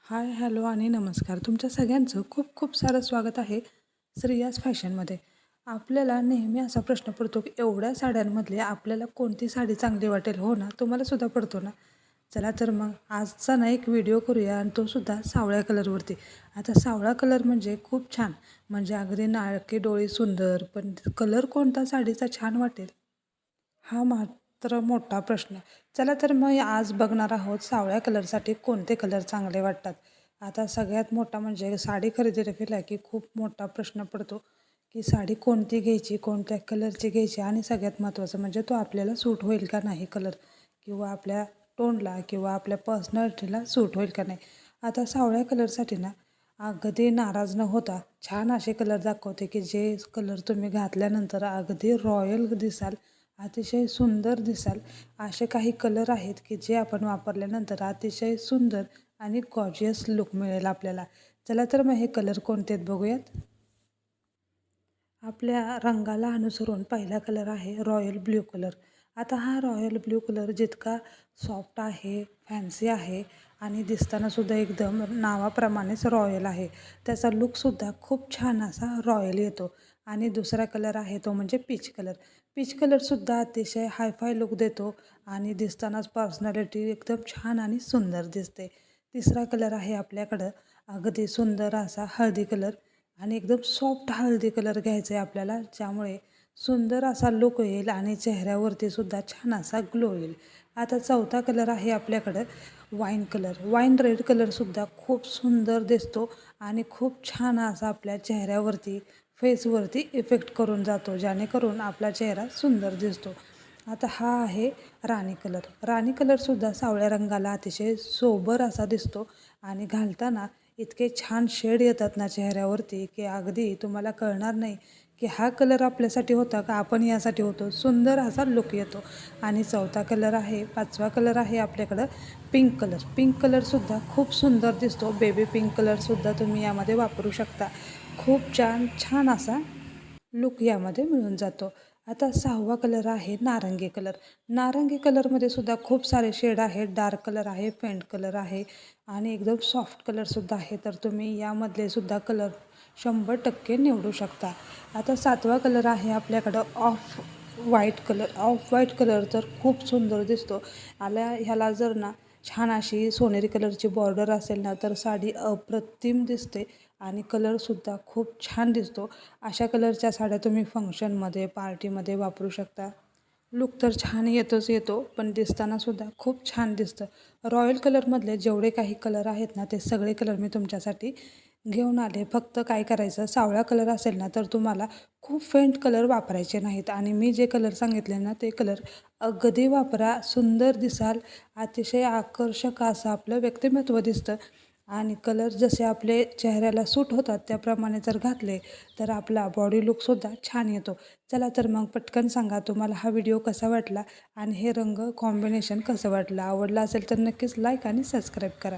हाय, hello आणि नमस्कार. तुमच्या सगळ्यांचं खूप खूप सारं स्वागत आहे श्रेयास फॅशनमध्ये. आपल्याला नेहमी असा प्रश्न पडतो की एवढ्या साड्यांमधले आपल्याला कोणती साडी चांगली वाटेल, हो ना? तुम्हाला सुद्धा पडतो ना? चला तर मग आजचा ना एक व्हिडिओ करूया आणि तो सुद्धा सावळ्या कलरवरती. आता सावळा कलर म्हणजे खूप छान, म्हणजे अगदी नाळके डोळे सुंदर, पण कलर कोणता साडीचा छान वाटेल हा मात्र मोठा प्रश्न. चला तर मग आज बघणार आहोत सावळ्या कलरसाठी कोणते कलर चांगले वाटतात. आता सगळ्यात मोठा म्हणजे साडी खरेदी केला की खूप मोठा प्रश्न पडतो की साडी कोणती घ्यायची, कोणत्या कलरची घ्यायची आणि सगळ्यात महत्त्वाचं म्हणजे तो आपल्याला सूट होईल का नाही कलर, किंवा आपल्या टोनला किंवा आपल्या पर्सनॅलिटीला सूट होईल का नाही. आता सावळ्या कलरसाठी ना अगदी नाराज न होता छान असे कलर दाखवते की जे कलर तुम्ही घातल्यानंतर अगदी रॉयल दिसाल, अतिशय सुंदर दिसाल. असे काही कलर आहेत की जे आपण वापरल्यानंतर अतिशय सुंदर आणि गॉर्जियस लुक मिळेल आपल्याला. चला तर मग हे कलर कोणते आहेत बघूयात. आपल्या रंगाला अनुसरून पहिला कलर आहे रॉयल ब्ल्यू कलर. आता हा रॉयल ब्ल्यू कलर जितका सॉफ्ट आहे, फॅन्सी आहे आणि दिसतानासुद्धा एकदम नावाप्रमाणेच रॉयल आहे. त्याचा लूकसुद्धा खूप छान असा रॉयल येतो. आणि दुसरा कलर आहे तो म्हणजे पीच कलर. पीच कलरसुद्धा अतिशय हायफाय लूक देतो आणि दिसतानाच पर्सनॅलिटी एकदम छान आणि सुंदर दिसते. तिसरा कलर आहे आपल्याकडं अगदी सुंदर असा हळदी कलर आणि एकदम सॉफ्ट हळदी कलर घ्यायचा आहे आपल्याला, ज्यामुळे सुंदर असा लुक येईल आणि चेहऱ्यावरती सुद्धा छान असा ग्लो येईल. आता चौथा कलर आहे आपल्याकडं वाईन कलर. वाईन रेड कलरसुद्धा खूप सुंदर दिसतो आणि खूप छान असा आपल्या चेहऱ्यावरती, फेसवरती इफेक्ट करून जातो, जेणेकरून आपला चेहरा सुंदर दिसतो. आता हा आहे राणी कलर. राणी कलरसुद्धा सावळ्या रंगाला अतिशय सोबर असा दिसतो आणि घालताना इतके छान शेड येतात ना चेहऱ्यावरती की अगदी तुम्हाला कळणार नाही की हा कलर आपल्यासाठी होता का आपण यासाठी होतो. सुंदर असा लुक येतो. आणि चौथा कलर आहे, पाचवा कलर आहे आपल्याकडं पिंक कलर. पिंक कलरसुद्धा खूप सुंदर दिसतो. बेबी पिंक कलरसुद्धा तुम्ही यामध्ये वापरू शकता. खूप छान छान असा लूक यामध्ये मिळून जातो. आता सहावा कलर आहे नारंगी कलर. नारंगी कलरमध्ये सुद्धा खूप सारे शेड आहेत. डार्क कलर आहे, फेंट कलर आहे आणि एकदम सॉफ्ट कलरसुद्धा आहे. तर तुम्ही यामधले सुद्धा कलर 100% निवडू शकता. आता सातवा कलर आहे आपल्याकडं off white colour. Off white colour तर खूप सुंदर दिसतो. ह्याला जर ना छान अशी सोनेरी कलरची बॉर्डर असेल ना तर साडी अप्रतिम दिसते आणि कलरसुद्धा खूप छान दिसतो. अशा कलरच्या साड्या तुम्ही फंक्शनमध्ये, पार्टीमध्ये वापरू शकता. लूक तर छान येतोच येतो, पण दिसतानासुद्धा खूप छान दिसतं. रॉयल कलरमधले जेवढे काही कलर आहेत ना ते सगळे कलर मी तुमच्यासाठी घेऊन आले. फक्त काय करायचं, सावळा कलर असेल ना तर तुम्हाला खूप फेंट कलर वापरायचे नाहीत आणि मी जे कलर सांगितले ना ते कलर अगदी वापरा. सुंदर दिसाल, अतिशय आकर्षक असं आपलं व्यक्तिमत्व दिसतं आणि कलर जसे आपले चेहऱ्याला सूट होतात त्याप्रमाणे जर घातले तर आपला बॉडी लूकसुद्धा छान येतो. चला तर मग पटकन सांगा तुम्हाला हा व्हिडिओ कसा वाटला आणि हे रंग कॉम्बिनेशन कसं वाटलं. आवडलं असेल तर नक्कीच लाईक आणि सबस्क्राईब करा.